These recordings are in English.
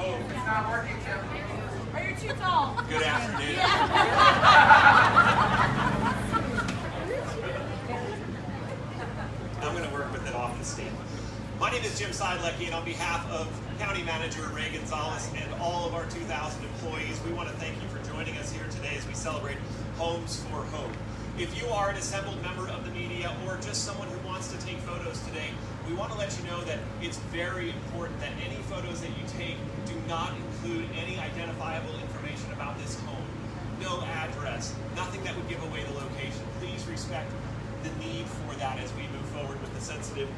It's not working, Tim. Are you too tall? Good afternoon. I'm going to work with it off the stand. My name is Jim Seidlecki, and on behalf of County Manager Ray Gonzalez and all of our 2,000 employees, we want to thank you for joining us here today as we celebrate Homes for Hope. If you are an assembled member of the media or just someone who wants to take photos today, we want to let you know that it's very important that any photos that you take do not include any identifiable information about this home. No address, nothing that would give away the location. Please respect the need for that as we move forward with the sensitive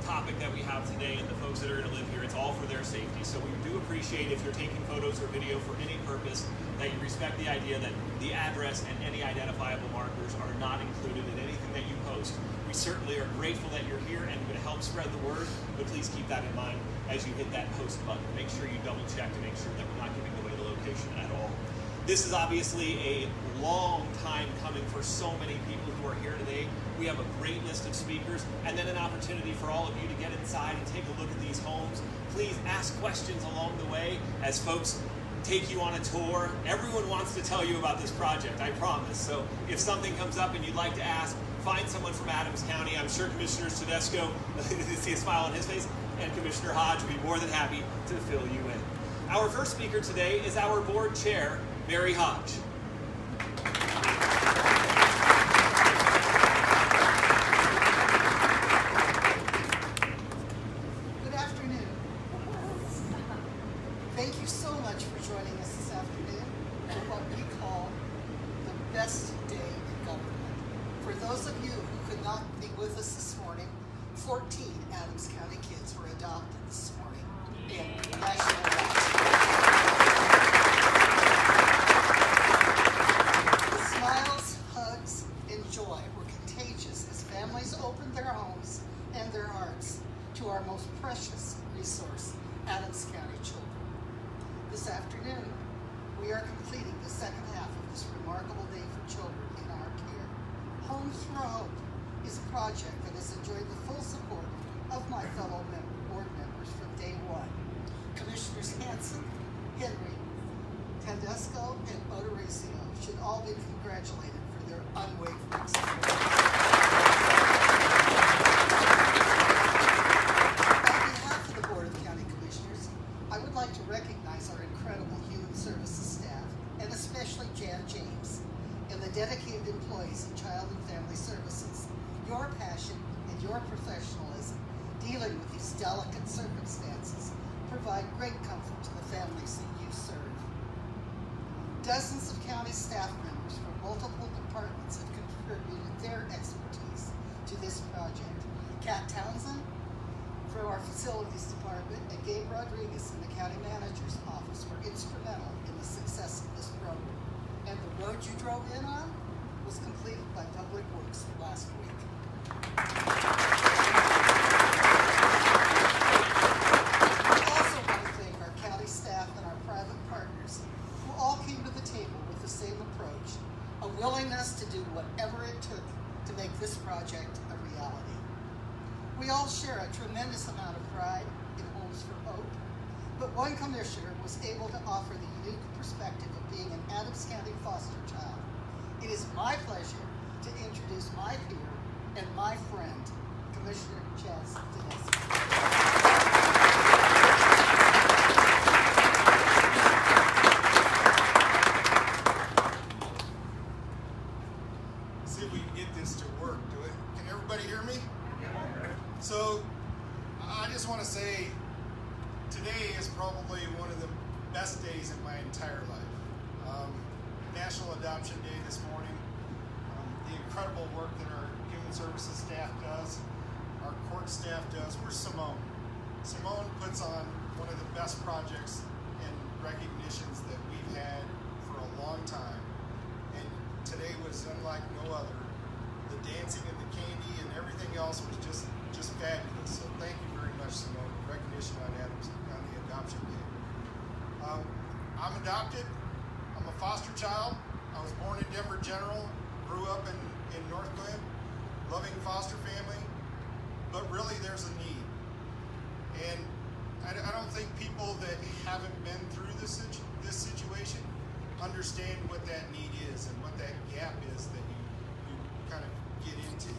topic that we have today and the folks that are going to live here. It's all for their safety. So we do appreciate if you're taking photos or video for any purpose that you respect the idea that the address and any identifiable markers are not included in anything that you post. We certainly are grateful that you're here and going to help spread the word, but please keep that in mind as you hit that post button. Make sure you double check to make sure that we're not giving away the location at all. This is obviously a long time coming for so many people who are here today. We have a great list of speakers and then an opportunity for all of you to get inside and take a look at these homes. Please ask questions along the way as folks take you on a tour. Everyone wants to tell you about this project, I promise. So if something comes up and you'd like to ask, find someone from Adams County. I'm sure Commissioner Tedesco, you see a smile on his face, and Commissioner Hodge would be more than happy to fill you in. Our first speaker today is our board chair, Mary Hodge. Good afternoon. Thank you so much for joining us this afternoon for what we call the best day in government. For those of you who could not be with us this morning, 14 Adams County kids were adopted this morning in National Day. The smiles, hugs, and joy were contagious as families opened their homes and their hearts to our most precious resource, Adams County children. This afternoon, we are completing the second half of this remarkable day for children in our care. Homes for Hope is a project that has enjoyed the full support of my fellow board members from day one. Commissioners Hanson, Henry, Tedesco, and Odoracio should all be congratulated for their unwavering support. On behalf of the Board of County Commissioners, I would like to recognize our incredible human services staff, and especially Jan James, and the dedicated employees in Child and Family Services. Your passion and your professionalism dealing with these delicate circumstances provide great comfort to the families that you serve. Dozens of county staff members from multiple departments have contributed their expertise to this project. Kat Townsend from our Facilities Department and Gabe Rodriguez in the County Manager's Office were instrumental in the success of this program. And the road you drove in on was completed by Public Works last week. I also want to thank our county staff and our private partners who all came to the table with the same approach, a willingness to do whatever it took to make this project a reality. We all share a tremendous amount of pride in Homes for Hope, but one commissioner was able to offer the unique perspective of being an Adams County foster child. It is my pleasure to introduce my peer and my friend, Commissioner Chaz Tedesco. See if we can get this to work. Can everybody hear me? So, I just want to say, today is probably one of the best days in my entire life. National Adoption Day this morning. The incredible work that our Human Services staff does, our court staff does. Where's Simone? Simone puts on one of the best projects and recognitions that we've had for a long time. And today was unlike no other. The dancing and the candy and everything else was just fabulous. So thank you very much, Simone, for recognition on the Adoption Day. I'm adopted. I'm a foster child. I was born in Denver General, grew up in North Glen, loving foster family, but really there's a need. And I don't think people that haven't been through this situation understand what that need is and what that gap is that you kind of get into.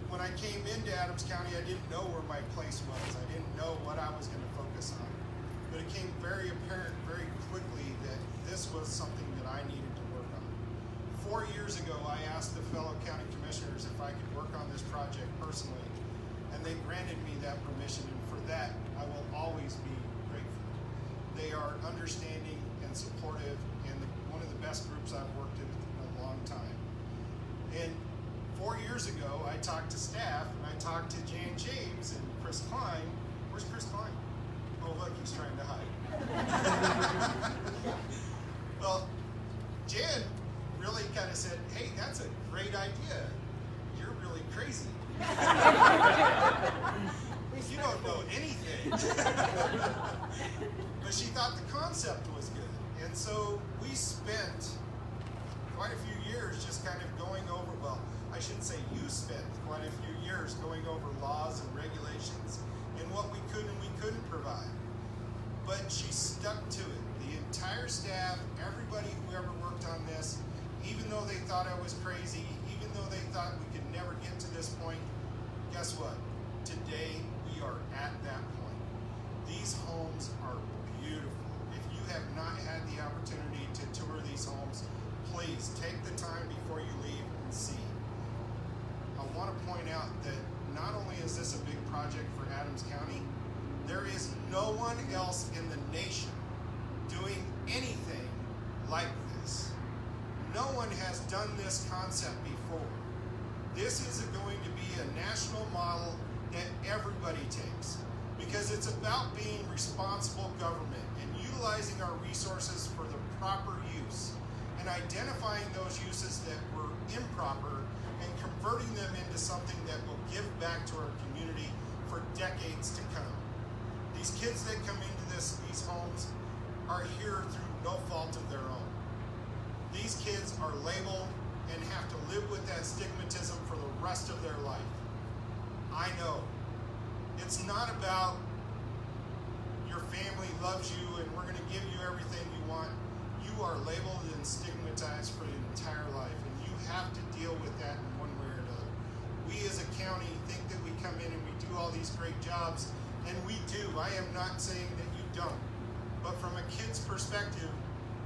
When I came into Adams County, I didn't know where my place was. I didn't know what I was going to focus on. But it became very apparent very quickly that this was something that I needed to work on. 4 years ago, I asked the fellow county commissioners if I could work on this project personally, and they granted me that permission, and for that, I will always be grateful. They are understanding and supportive, and one of the best groups I've worked with in a long time. And 4 years ago, I talked to staff, and I talked to Jan James and Chris Klein. Where's Chris Klein? Oh, look, he's trying to hide. Well, Jan really kind of said, hey, that's a great idea. You're really crazy. You don't know anything. But she thought the concept was good. And so we spent quite a few years just kind of going over, well, I should say you spent quite a few years going over laws and regulations and what we could and we couldn't provide. But she stuck to it. The entire staff, everybody who ever worked on this, even though they thought I was crazy, even though they thought we could never get to this point, guess what? Today we are at that point. These homes are beautiful. If you have not had the opportunity to tour these homes, please take the time before you leave and see. I want to point out that not only is this a big project for Adams County, there is no one else in the nation doing anything like this. No one has done this concept before. This is going to be a national model that everybody takes, because it's about being responsible government and utilizing our resources for the proper use and identifying those uses that were improper and converting them into something that will give back to our community for decades to come. These kids that come into these homes are here through no fault of their own. These kids are labeled and have to live with that stigmatism for the rest of their life. I know. It's not about your family loves you and we're going to give you everything you want. You are labeled and stigmatized for your entire life, and you have to deal with that in one way or another. We as a county think that we come in and we do all these great jobs, and we do. I am not saying that you don't. But from a kid's perspective,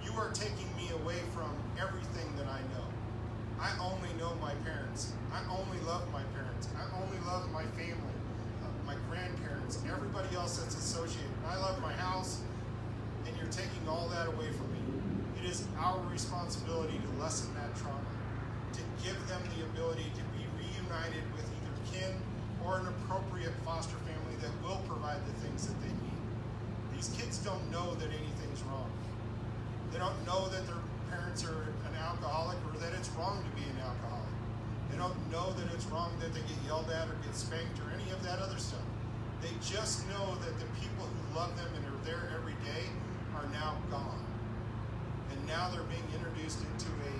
you are taking me away from everything that I know. I only know my parents. I only love my parents. I only love my family, my grandparents, everybody else that's associated. I love my house, and you're taking all that away from me. It is our responsibility to lessen that trauma, to give them the ability to be reunited with either kin or an appropriate foster family that will provide the things that they need. These kids don't know that anything's wrong. They don't know that their parents are an alcoholic or that it's wrong to be an alcoholic. They don't know that it's wrong that they get yelled at or get spanked or any of that other stuff. They just know that the people who love them and are there every day are now gone. And now they're being introduced into a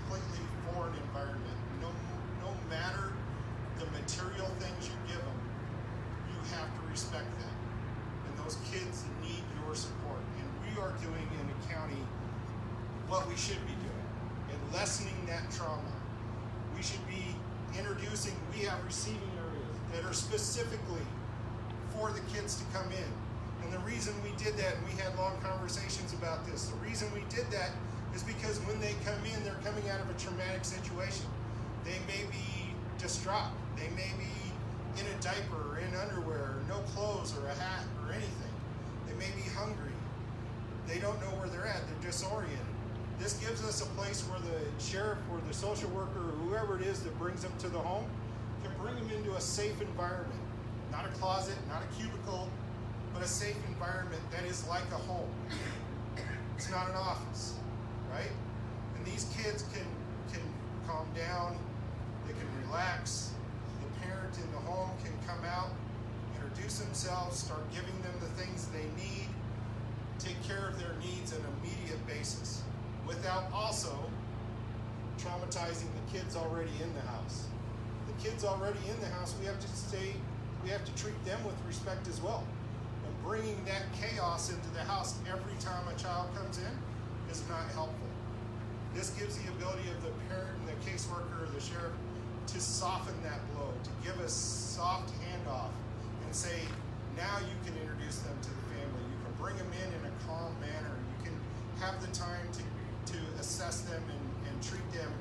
completely foreign environment. No matter the material things you give them, you have to respect them. And those kids need your support. And we are doing in the county what we should be doing and lessening that trauma. We should be introducing, we have receiving areas that are specifically for the kids to come in. And the reason we did that, and we had long conversations about this, the reason we did that is because when they come in, they're coming out of a traumatic situation. They may be distraught. They may be in a diaper or in underwear, or no clothes or a hat or anything. They may be hungry. They don't know where they're at. They're disoriented. This gives us a place where the sheriff or the social worker or whoever it is that brings them to the home can bring them into a safe environment. Not a closet, not a cubicle, but a safe environment that is like a home. It's not an office, right? And these kids can calm down, they can relax. The parent in the home can come out, introduce themselves, start giving them the things they need, take care of their needs on an immediate basis, without also traumatizing the kids already in the house. The kids already in the house, we have to stay we have to treat them with respect as well. And bringing that chaos into the house every time a child comes in is not helpful. This gives the ability of the parent and the caseworker or the sheriff to soften that blow, to give a soft handoff and say, now you can introduce them to the family. You can bring them in a calm manner. You can have the time to assess them and treat them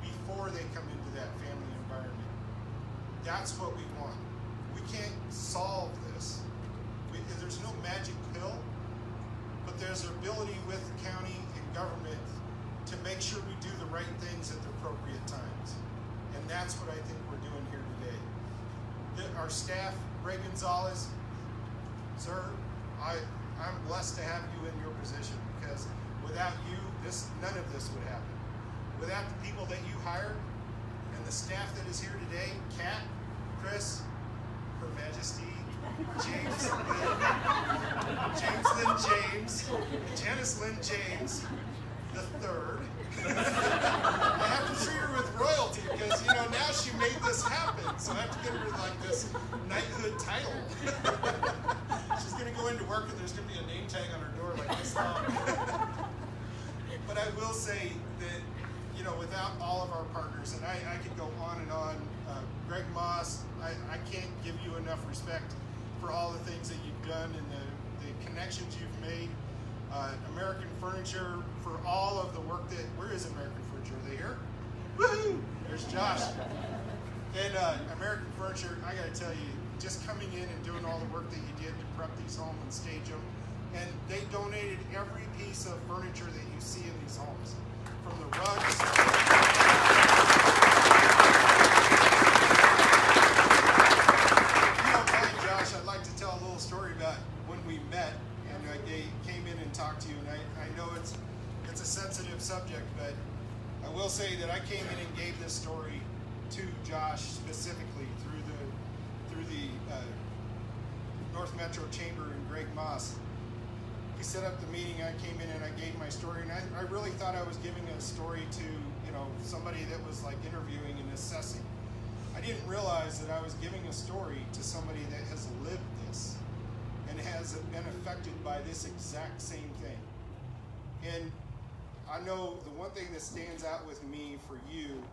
before they come into that family environment. That's what we want. We can't solve this. There's no magic pill, but there's an ability with the county and government to make sure we do the right things at the appropriate times. And that's what I think we're doing here today. Our staff, Ray Gonzalez, sir, I'm blessed to have you in your position, because without you, none of this would happen. Without the people that you hired and the staff that is here today, Kat, Chris, Her Majesty, James Lynn James, Janice Lynn James the third. I have to treat her with royalty because, now she made this happen. So I have to get her like this knighthood title. She's going to go into work and there's going to be a name tag on her door like this. But I will say that, without all of our partners, and I could go on and on, Greg Moss, I can't give you enough respect for all the things that you've done and the connections you've made. American Furniture for all of the work that, where is American Furniture? Are they here? Woohoo! There's Josh. And American Furniture, I gotta tell you, just coming in and doing all the work that you did to prep these homes and stage them. And they donated every piece of furniture that you see in these homes. From the rugs. If you don't mind, Josh, I'd like to tell a little story about when we met. And I came in and talked to you, and I know it's a sensitive subject, but I will say that I came in and gave this story to Josh specifically through the North Metro Chamber and Greg Moss. He set up the meeting, I came in and I gave my story, and I really thought I was giving a story to somebody that was like interviewing and assessing. I didn't realize that I was giving a story to somebody that has lived this and has been affected by this exact same thing. And I know the one thing that stands out with me for you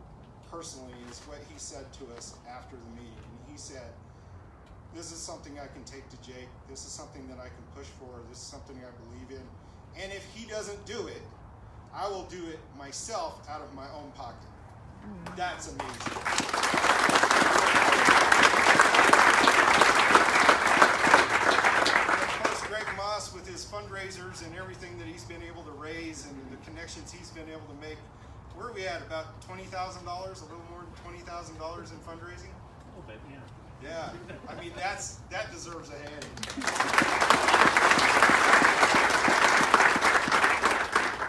personally is what he said to us after the meeting. And he said, this is something I can take to Jake. This is something that I can push for. This is something I believe in. And if he doesn't do it, I will do it myself out of my own pocket. That's amazing. Greg Moss, with his fundraisers and everything that he's been able to raise and the connections he's been able to make, where are we at? About $20,000, a little more than $20,000 in fundraising? A little bit, yeah. Yeah, I mean that deserves a hand.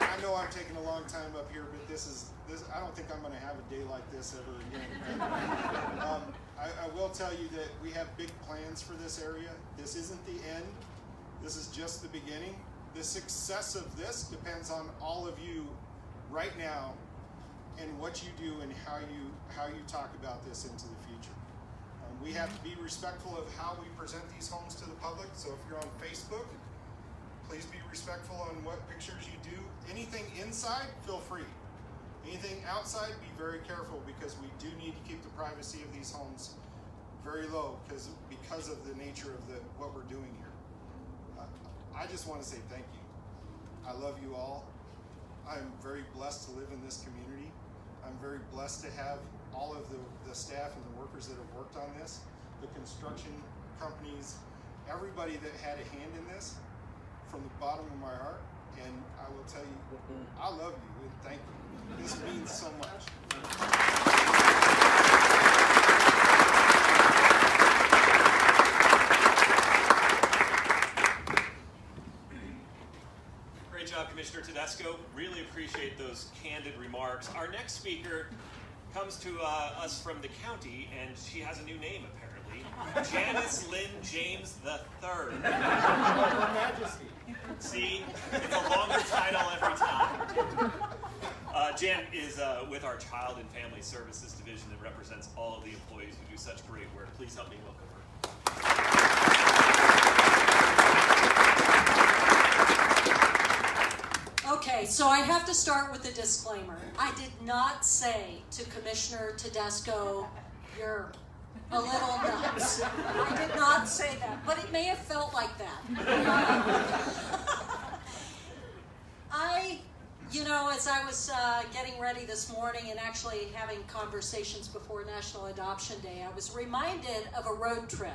I know I'm taking a long time up here, but this I don't think I'm going to have a day like this ever again. I will tell you that we have big plans for this area. This isn't the end. This is just the beginning. The success of this depends on all of you right now and what you do and how you talk about this into the future. We have to be respectful of how we present these homes to the public. So if you're on Facebook, please be respectful on what pictures you do. Anything inside, feel free. Anything outside, be very careful, because we do need to keep the privacy of these homes very low because of the nature of what we're doing here. I just want to say thank you. I love you all. I'm very blessed to live in this community. I'm very blessed to have all of the staff and the workers that have worked on this, the construction companies, everybody that had a hand in this, from the bottom of my heart. And I will tell you, I love you and thank you. This means so much. Great job, Commissioner Tedesco. Really appreciate those candid remarks. Our next speaker comes to us from the county, and she has a new name, apparently. Janice Lynn James III. Her Majesty. See, it's a longer title every time. Jan is with our Child and Family Services Division and represents all of the employees who do such great work. Please help me welcome her. Okay, so I have to start with a disclaimer. I did not say to Commissioner Tedesco, you're a little nuts. I did not say that, but it may have felt like that. As I was getting ready this morning and actually having conversations before National Adoption Day, I was reminded of a road trip.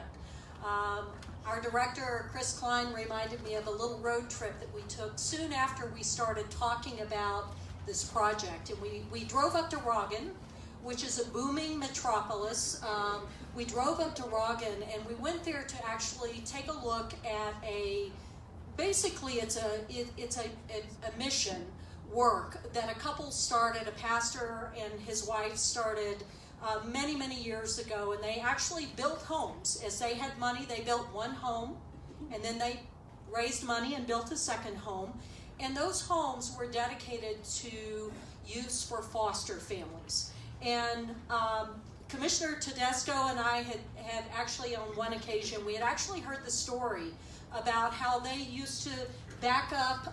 Our director, Chris Klein, reminded me of a little road trip that we took soon after we started talking about this project. And we drove up to Roggen, which is a booming metropolis. We drove up to Roggen and we went there to actually take a look at basically it's a mission work that a couple started, a pastor and his wife started many, many years ago, and they actually built homes. As they had money, they built one home, and then they raised money and built a second home, and those homes were dedicated to use for foster families. And Commissioner Tedesco and I had actually on one occasion, we had actually heard the story about how they used to back up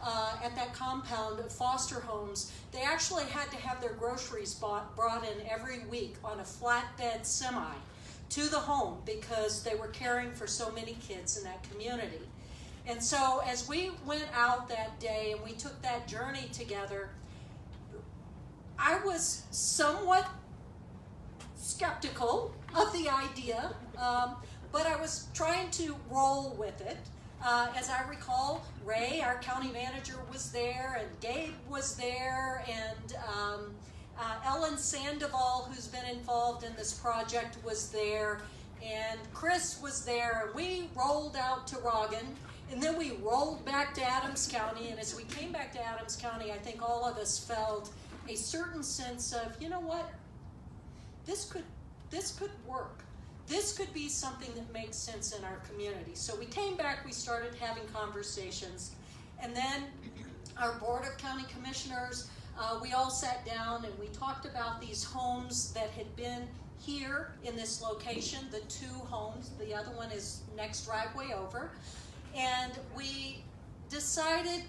at that compound of foster homes. They actually had to have their groceries brought in every week on a flatbed semi to the home because they were caring for so many kids in that community. And so as we went out that day and we took that journey together, I was somewhat skeptical of the idea, but I was trying to roll with it. As I recall, Ray, our county manager, was there, and Gabe was there, and Ellen Sandoval, who's been involved in this project, was there, and Chris was there, and we rolled out to Roggen, and then we rolled back to Adams County, and as we came back to Adams County, I think all of us felt a certain sense of, you know what, this could work. This could be something that makes sense in our community. So we came back, we started having conversations, and then our Board of County Commissioners, we all sat down and we talked about these homes that had been here in this location, the two homes, the other one is next driveway over, and we decided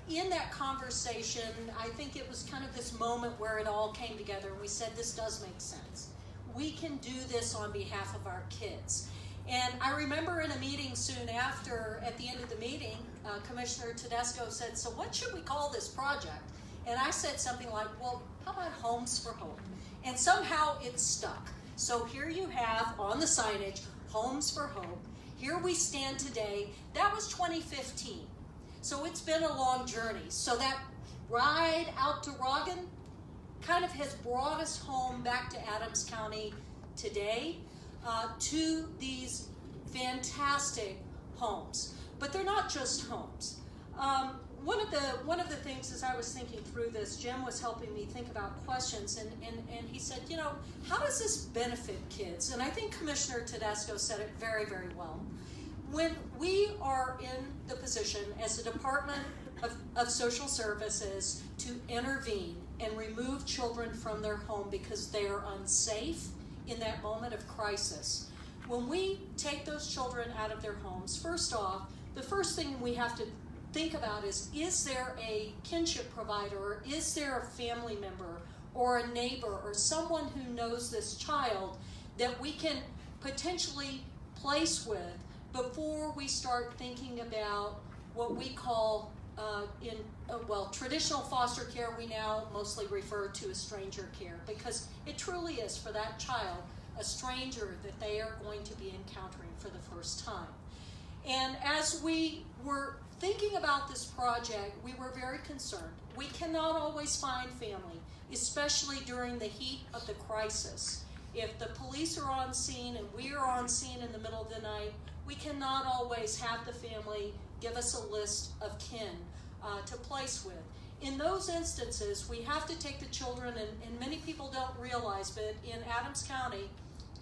in that conversation, I think it was kind of this moment where it all came together, and we said, this does make sense. We can do this on behalf of our kids. And I remember in a meeting soon after, at the end of the meeting, Commissioner Tedesco said, so what should we call this project? And I said something like, well, how about Homes for Hope? And somehow it stuck. So here you have on the signage, Homes for Hope. Here we stand today. That was 2015. So it's been a long journey. So that ride out to Roggen kind of has brought us home back to Adams County today to these fantastic homes. But they're not just homes. One of the things as I was thinking through this, Jim was helping me think about questions, and he said, you know, how does this benefit kids? And I think Commissioner Tedesco said it very, very well. When we are in the position as a Department of Social Services to intervene and remove children from their home because they are unsafe in that moment of crisis, when we take those children out of their homes, first off, the first thing we have to think about is there a kinship provider, or is there a family member or a neighbor or someone who knows this child that we can potentially place with before we start thinking about what we call traditional foster care we now mostly refer to as stranger care, because it truly is for that child a stranger that they are going to be encountering for the first time. And as we were thinking about this project, we were very concerned. We cannot always find family, especially during the heat of the crisis. If the police are on scene and we are on scene in the middle of the night, we cannot always have the family give us a list of kin to place with. In those instances, we have to take the children, and many people don't realize, but in Adams County,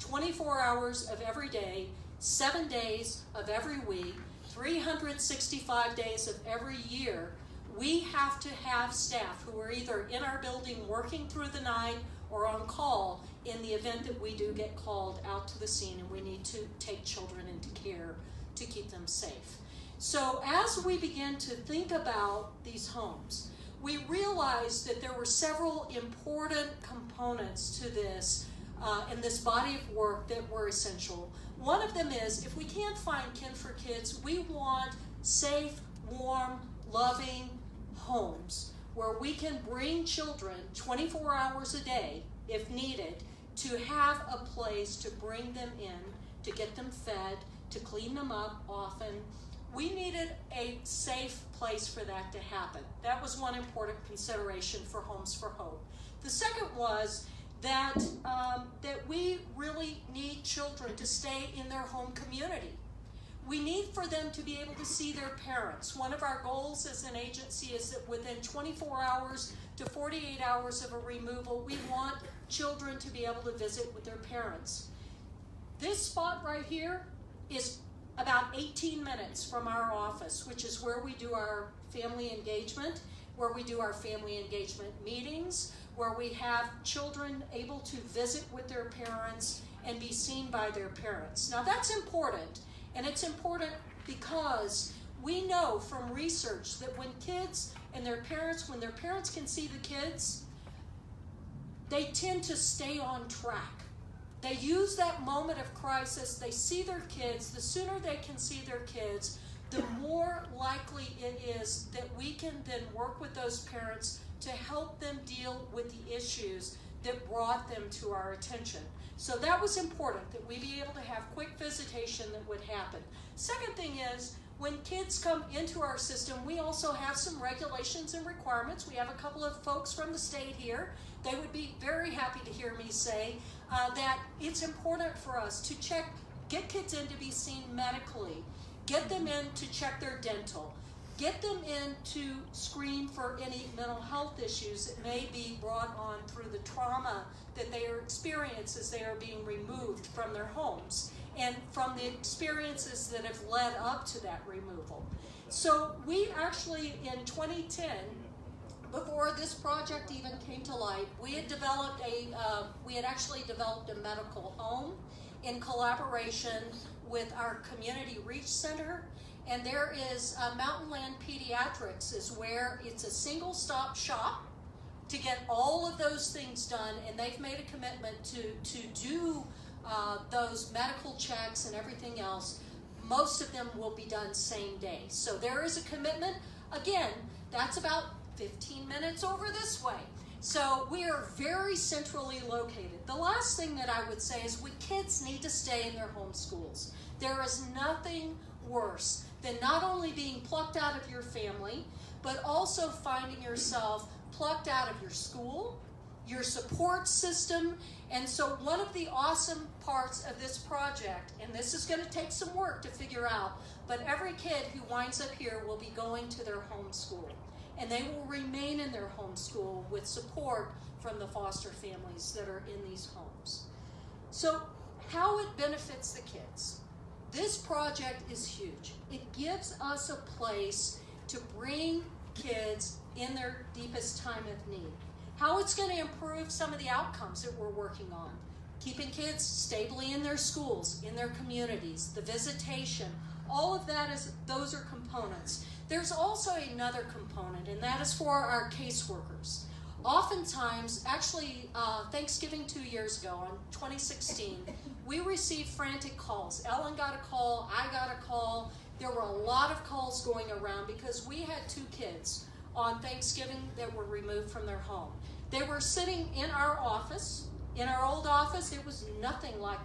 24 hours of every day, 7 days of every week, 365 days of every year, we have to have staff who are either in our building working through the night or on call in the event that we do get called out to the scene and we need to take children into care to keep them safe. So as we begin to think about these homes, we realized that there were several important components to this in this body of work that were essential. One of them is, if we can't find Kin for Kids, we want safe, warm, loving homes where we can bring children 24 hours a day, if needed, to have a place to bring them in, to get them fed, to clean them up often. We needed a safe place for that to happen. That was one important consideration for Homes for Hope. The second was that we really need children to stay in their home community. We need for them to be able to see their parents. One of our goals as an agency is that within 24 hours to 48 hours of a removal, we want children to be able to visit with their parents. This spot right here is about 18 minutes from our office, which is where we do our family engagement, where we do our family engagement meetings, where we have children able to visit with their parents and be seen by their parents. Now that's important, and it's important because we know from research that when kids and their parents, when their parents can see the kids, they tend to stay on track. They use that moment of crisis, they see their kids. The sooner they can see their kids, the more likely it is that we can then work with those parents to help them deal with the issues that brought them to our attention. So that was important, that we be able to have quick visitation that would happen. Second thing is, when kids come into our system, we also have some regulations and requirements. We have a couple of folks from the state here. They would be very happy to hear me say that it's important for us to get kids in to be seen medically, get them in to check their dental, get them in to screen for any mental health issues that may be brought on through the trauma that they are experiencing as they are being removed from their homes and from the experiences that have led up to that removal. So we actually, in 2010, before this project even came to light, we had actually developed a medical home in collaboration with our Community Reach Center. And there is Mountain Land Pediatrics is where it's a single stop shop to get all of those things done, and they've made a commitment to do those medical checks and everything else. Most of them will be done same day. So there is a commitment. Again, that's about 15 minutes over this way. So we are very centrally located. The last thing that I would say is kids need to stay in their home schools. There is nothing worse than not only being plucked out of your family, but also finding yourself plucked out of your school, your support system. And so one of the awesome parts of this project, and this is going to take some work to figure out, but every kid who winds up here will be going to their home school. And they will remain in their home school with support from the foster families that are in these homes. So how it benefits the kids. This project is huge. It gives us a place to bring kids in their deepest time of need. How it's going to improve some of the outcomes that we're working on. Keeping kids stably in their schools, in their communities, the visitation, all of that those are components. There's also another component, and that is for our caseworkers. Oftentimes, actually, Thanksgiving 2 years ago, in 2016, we received frantic calls. Ellen got a call, I got a call. There were a lot of calls going around because we had 2 kids on Thanksgiving that were removed from their home. They were sitting in our office. In our old office, it was nothing like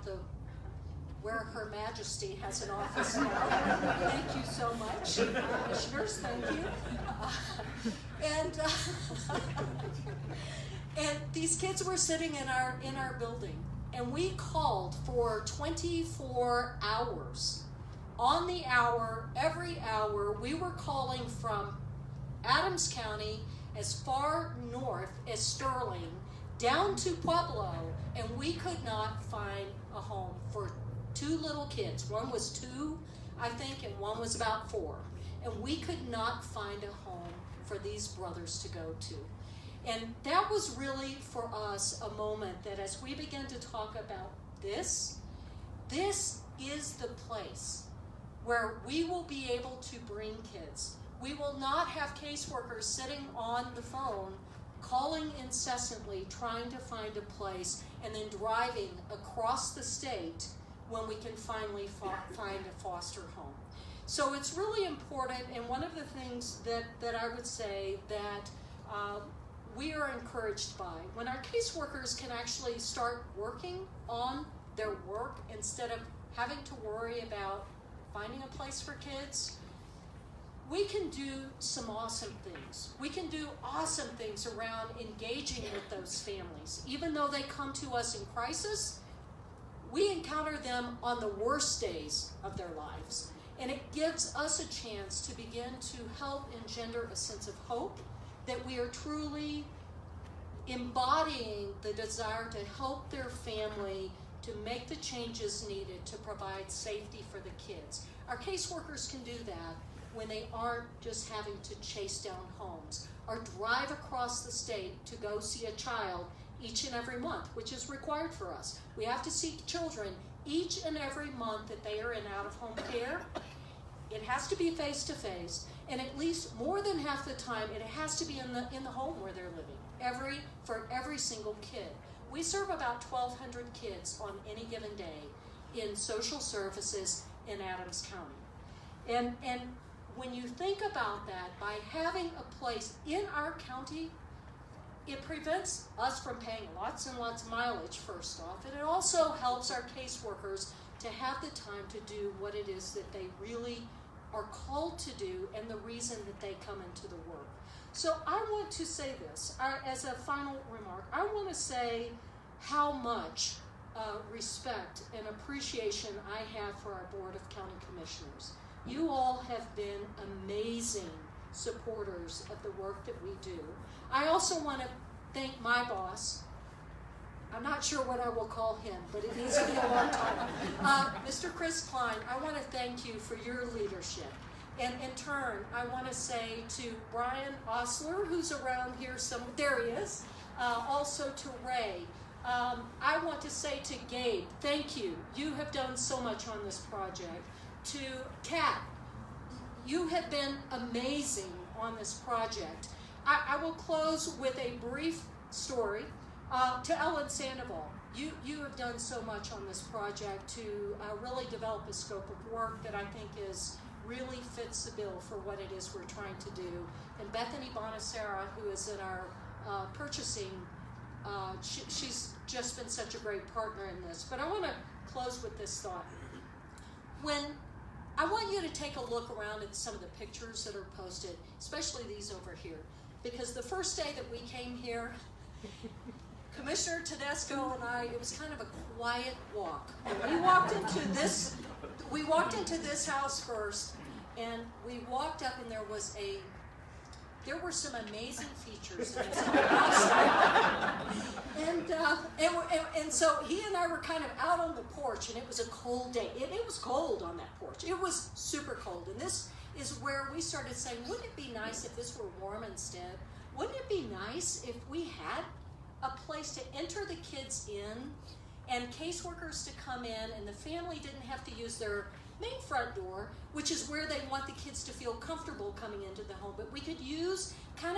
where Her Majesty has an office now. Thank you so much, commissioners, thank you. And these kids were sitting in our building, and we called for 24 hours. On the hour, every hour, we were calling from Adams County as far north as Sterling down to Pueblo, and we could not find a home for 2 little kids. One was 2, I think, and one was about 4. And we could not find a home for these brothers to go to. And that was really for us a moment that as we began to talk about this is the place where we will be able to bring kids. We will not have caseworkers sitting on the phone calling incessantly, trying to find a place, and then driving across the state when we can finally find a foster home. So it's really important, and one of the things that I would say that we are encouraged by, when our caseworkers can actually start working on their work instead of having to worry about finding a place for kids, we can do some awesome things. We can do awesome things around engaging with those families. Even though they come to us in crisis, we encounter them on the worst days of their lives. And it gives us a chance to begin to help engender a sense of hope that we are truly embodying the desire to help their family to make the changes needed to provide safety for the kids. Our caseworkers can do that when they aren't just having to chase down homes or drive across the state to go see a child each and every month, which is required for us. We have to see children each and every month that they are in out-of-home care. It has to be face-to-face, and at least more than half the time, it has to be in the home where they're living, for every single kid. We serve about 1,200 kids on any given day in social services in Adams County. And when you think about that, by having a place in our county, it prevents us from paying lots and lots of mileage, first off, and it also helps our caseworkers to have the time to do what it is that they really are called to do and the reason that they come into the work. So I want to say this, as a final remark, I want to say how much respect and appreciation I have for our Board of County Commissioners. You all have been amazing supporters of the work that we do. I also want to thank my boss. I'm not sure what I will call him, but it needs to be a long time. Mr. Chris Klein, I want to thank you for your leadership. And in turn, I want to say to Brian Osler, who's around here there he is, also to Ray. I want to say to Gabe, thank you. You have done so much on this project. To Kat, you have been amazing on this project. I will close with a brief story. To Ellen Sandoval, you have done so much on this project to really develop a scope of work that I think really fits the bill for what it is we're trying to do. And Bethany Bonacera, who is in our purchasing, she's just been such a great partner in this. But I want to close with this thought. I want you to take a look around at some of the pictures that are posted, especially these over here. Because the first day that we came here, Commissioner Tedesco and I, it was kind of a quiet walk. And we walked into this house first, and we walked up, and there were some amazing features in this house. And so he and I were kind of out on the porch, and it was a cold day. It was cold on that porch. It was super cold. And this is where we started saying, wouldn't it be nice if this were warm instead? Wouldn't it be nice if we had a place to enter the kids in and caseworkers to come in, and the family didn't have to use their main front door, which is where they want the kids to feel comfortable coming into the home, but we could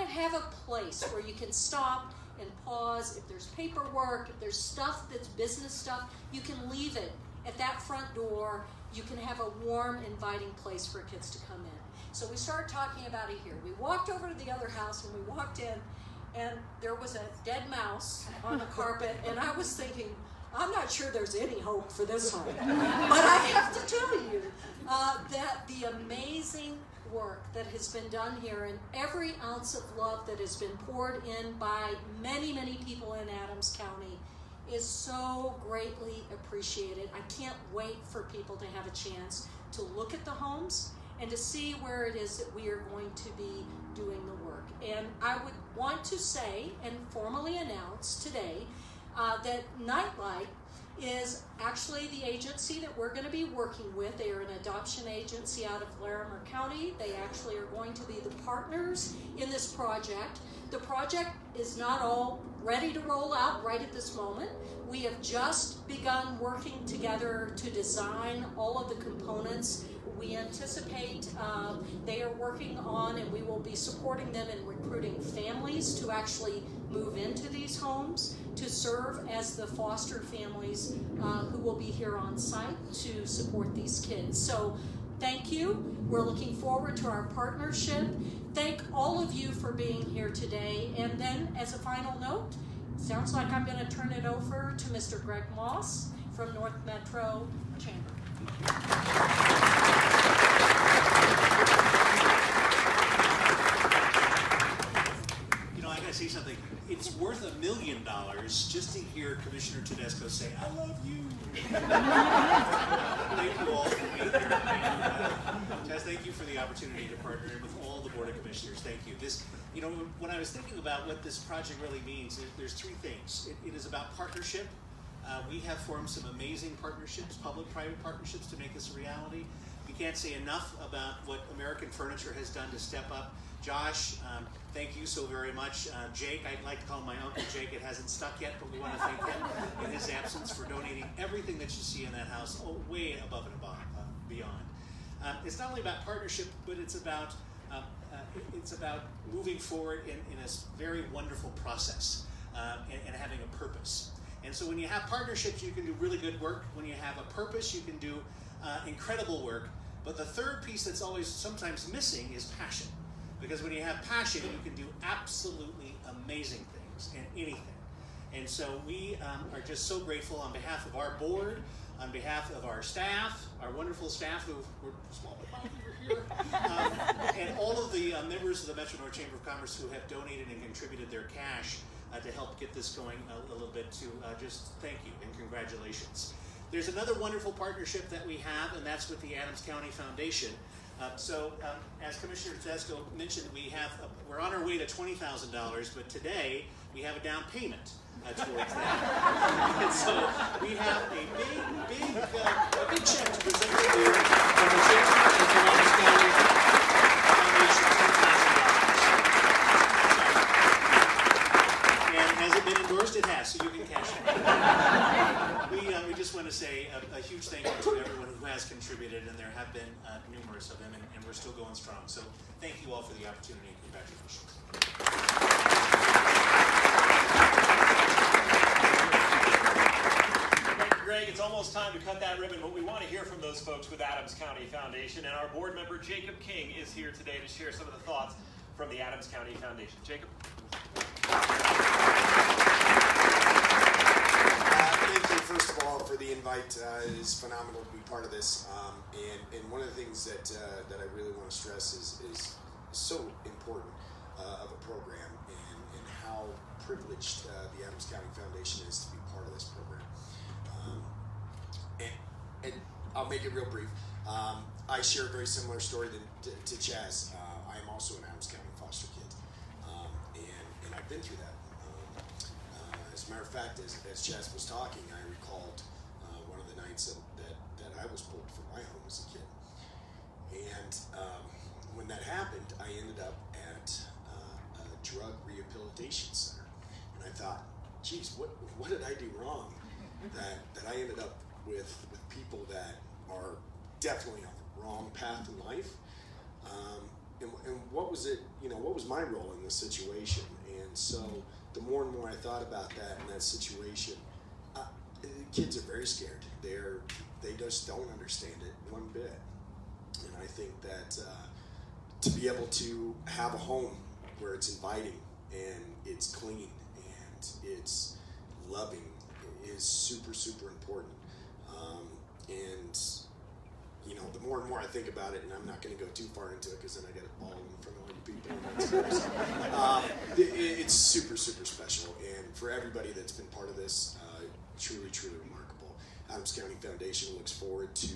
have a place where you can stop and pause. If there's paperwork, if there's stuff that's business stuff, you can leave it at that front door. You can have a warm, inviting place for kids to come in. So we started talking about it here. We walked over to the other house, and we walked in, and there was a dead mouse on the carpet, and I was thinking, I'm not sure there's any hope for this home. But I have to tell you that the amazing work that has been done here, and every ounce of love that has been poured in by many, many people in Adams County is so greatly appreciated. I can't wait for people to have a chance to look at the homes and to see where it is that we are going to be doing the work. And I would want to say and formally announce today that Nightlight is actually the agency that we're going to be working with. They are an adoption agency out of Larimer County. They actually are going to be the partners in this project. The project is not all ready to roll out right at this moment. We have just begun working together to design all of the components. We anticipate they are working on, and we will be supporting them in recruiting families to actually move into these homes to serve as the foster families who will be here on site to support these kids. So thank you. We're looking forward to our partnership. Thank all of you for being here today. And then as a final note, sounds like I'm going to turn it over to Mr. Greg Moss from North Metro Chamber. You know, I gotta say something. It's worth $1 million just to hear Commissioner Tedesco say, "I love you." Thank you all for being here. Tess, thank you for the opportunity to partner with all the Board of Commissioners. Thank you. This, you know, when I was thinking about what this project really means, there's three things. It is about partnership. We have formed some amazing partnerships, public-private partnerships, to make this a reality. We can't say enough about what American Furniture has done to step up. Josh, thank you so very much. Jake, I'd like to call my uncle Jake. It hasn't stuck yet, but we want to thank him in his absence for donating everything that you see in that house, way above and beyond. It's not only about partnership, but it's about moving forward in a very wonderful process and having a purpose. And so when you have partnerships, you can do really good work. When you have a purpose, you can do incredible work. But the third piece that's always sometimes missing is passion. Because when you have passion, you can do absolutely amazing things and anything. And so we are just so grateful on behalf of our board, on behalf of our staff, our wonderful staff who were small but mighty here, and all of the members of the Metro North Chamber of Commerce who have donated and contributed their cash to help get this going a little bit, to just thank you and congratulations. There's another wonderful partnership that we have, and that's with the Adams County Foundation. As Commissioner Tedesco mentioned, we're on our way to $20,000, but today we have a down payment towards that. And so we have a big check to present to you from the Chamber of Adams County Foundation, $10,000. And has it been endorsed? It has, so you can cash it. We just want to say a huge thank you to everyone who has contributed, and there have been numerous of them, and we're still going strong. So thank you all for the opportunity, and congratulations. Thank you, Greg. It's almost time to cut that ribbon, but we want to hear from those folks with Adams County Foundation, and our board member Jacob King is here today to share some of the thoughts from the Adams County Foundation. Jacob? Thank you, first of all, for the invite. It is phenomenal to be part of this. And one of the things that I really want to stress is so important of a program, and how privileged the Adams County Foundation is to be part of this program. And I'll make it real brief. I share a very similar story to Chaz. I am also an Adams County foster kid, and I've been through that. As a matter of fact, as Chaz was talking, I recalled one of the nights that I was pulled from my home as a kid. And when that happened, I ended up at a drug rehabilitation center. And I thought, geez, what did I do wrong that I ended up with people that are definitely on the wrong path in life? And what was it, what was my role in this situation? And so the more and more I thought about that in that situation, kids are very scared. They just don't understand it one bit. And I think that to be able to have a home where it's inviting and it's clean and it's loving is super, super important. And the more and more I think about it, and I'm not going to go too far into it because then I get a ball in front of all you people. It's super, super special. And for everybody that's been part of this, truly, truly remarkable. Adams County Foundation looks forward to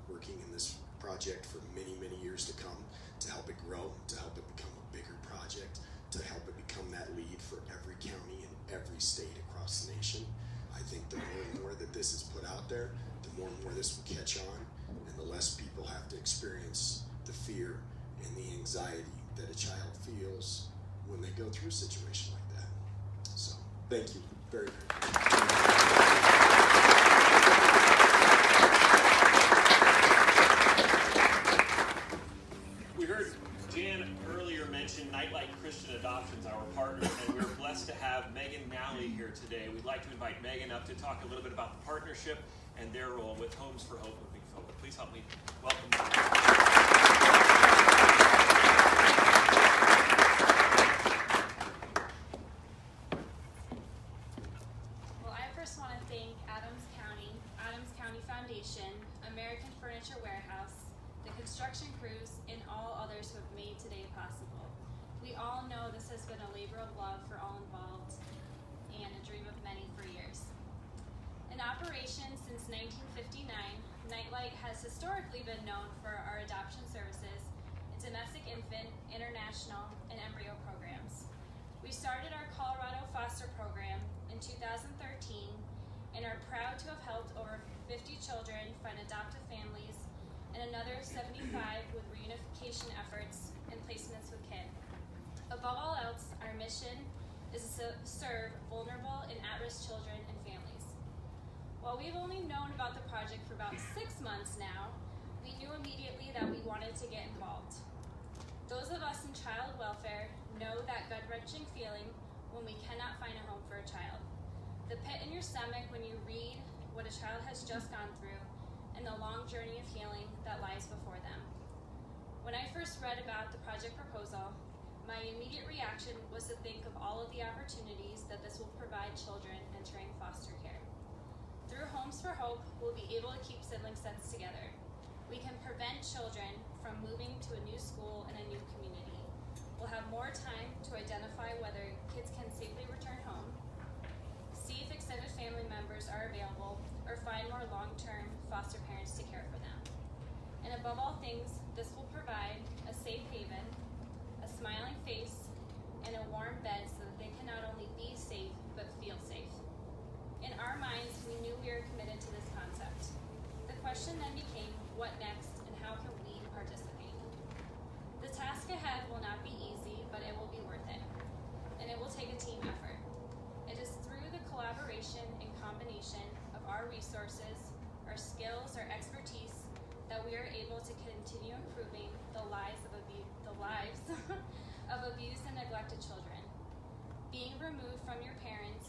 working in this project for many, many years to come, to help it grow, to help it become a bigger project, to help it become that lead for every county and every state across the nation. I think the more and more that this is put out there, the more and more this will catch on, and the less people have to experience the fear and the anxiety that a child feels when they go through a situation like that. So, thank you very, very much. We heard Jan earlier mention Nightlight Christian Adoptions, our partner, and we're blessed to have Megan Nally here today. We'd like to invite Megan up to talk a little bit about the partnership and their role with Homes for Hope moving forward. Please help me welcome Well, I first want to thank Adams County Foundation, American Furniture Warehouse, the construction crews, and all others who have made today possible. We all know this has been a labor of love for all involved and a dream of many for years. In operation since 1959, Nightlight has historically been known for our adoption services, domestic infant, international, and embryo programs. We started our Colorado foster program in 2013 and are proud to have helped over 50 children find adoptive families and another 75 with reunification efforts and placements with KID. Above all else, our mission is to serve vulnerable and at-risk children and families. While we've only known about the project for about 6 months now, we knew immediately that we wanted to get involved. Those of us in child welfare know that gut-wrenching feeling when we cannot find a home for a child. The pit in your stomach when you read what a child has just gone through and the long journey of healing that lies before them. When I first read about the project proposal, my immediate reaction was to think of all of the opportunities that this will provide children entering foster care. Through Homes for Hope, we'll be able to keep sibling sets together. We can prevent children from moving to a new school and a new community. We'll have more time to identify whether kids can safely return home, see if extended family members are available, or find more long-term foster parents to care for them. And above all things, this will provide a safe haven, a smiling face, and a warm bed so that they can not only be safe, but feel safe. In our minds, we knew we were committed to this concept. The question then became, what next, and how can we participate? The task ahead will not be easy, but it will be worth it. And it will take a team effort. It is through the collaboration and combination of our resources, our skills, our expertise, that we are able to continue improving the lives of abused and neglected children. Being removed from your parents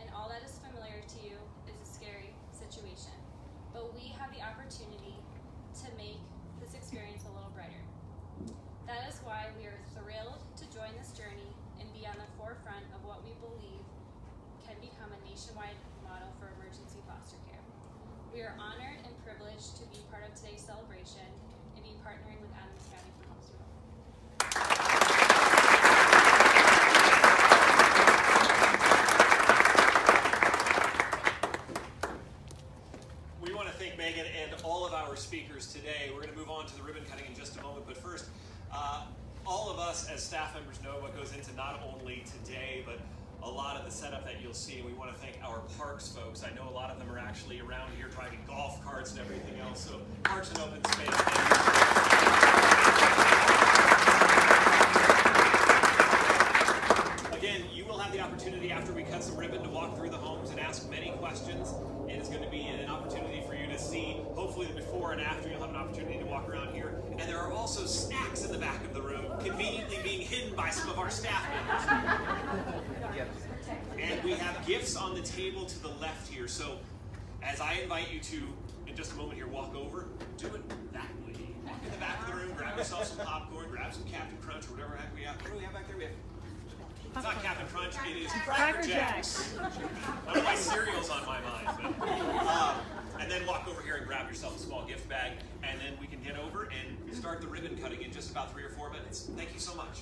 and all that is familiar to you is a scary situation, but we have the opportunity to make this experience a little brighter. That is why we are thrilled to join this journey and be on the forefront of what we believe can become a nationwide model for emergency foster care. We are honored and privileged to be part of today's celebration and be partnering with Adams County for Homes for Hope. We want to thank Megan and all of our speakers today. We're going to move on to the ribbon cutting in just a moment, but first, all of us as staff members know what goes into not only today, but a lot of the setup that you'll see. We want to thank our parks folks. I know a lot of them are actually around here driving golf carts and everything else, so Parks and Open Space. Again, you will have the opportunity after we cut some ribbon to walk through the homes and ask many questions. And it's going to be an opportunity for you to see, hopefully the before and after. You'll have an opportunity to walk around here. And there are also snacks in the back of the room, conveniently being hidden by some of our staff members. And we have gifts on the table to the left here. So as I invite you to, in just a moment here, walk over, do it that way. Walk in the back of the room, grab yourself some popcorn, grab some Captain Crunch or whatever the heck we have. What do we have back there? It's not Captain Crunch, it is Cracker Jacks. One of my cereals on my mind. But, and then walk over here and grab yourself a small gift bag, and then we can get over and start the ribbon cutting in just about 3 or 4 minutes. Thank you so much.